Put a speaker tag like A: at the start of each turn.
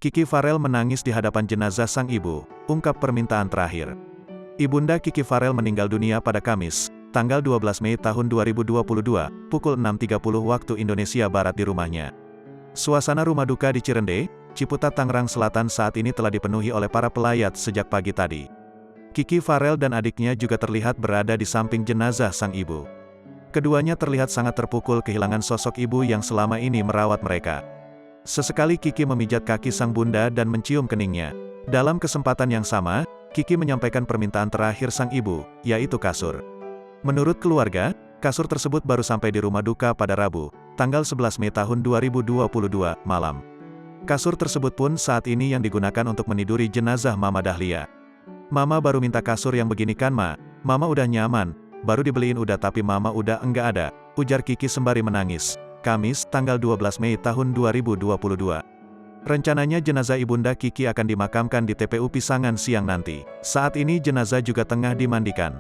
A: Kiki Farel menangis di hadapan jenazah sang ibu, ungkap permintaan terakhir. Ibunda Kiki Farel meninggal dunia pada Kamis, tanggal 12 Mei tahun 2022, pukul 6.30 waktu Indonesia Barat di rumahnya. Suasana rumah duka di Cirende, Ciputat, Tangerang Selatan saat ini telah dipenuhi oleh para pelayat sejak pagi tadi. Kiki Farel dan adiknya juga terlihat berada di samping jenazah sang ibu. Keduanya terlihat sangat terpukul kehilangan sosok ibu yang selama ini merawat mereka. Sesekali Kiki memijat kaki sang bunda dan mencium keningnya. Dalam kesempatan yang sama, Kiki menyampaikan permintaan terakhir sang ibu, yaitu kasur. Menurut keluarga, kasur tersebut baru sampai di rumah duka pada Rabu, tanggal 11 Mei tahun 2022, malam. Kasur tersebut pun saat ini yang digunakan untuk meniduri jenazah Mama Dahlia. Mama baru minta kasur yang begini kan Ma, Mama udah nyaman, baru dibeliin udah tapi Mama udah enggak ada, ujar Kiki sembari menangis. Kamis, tanggal 12 Mei tahun 2022. Rencananya jenazah ibunda Kiki akan dimakamkan di TPU Pisangan siang nanti. Saat ini jenazah juga tengah dimandikan.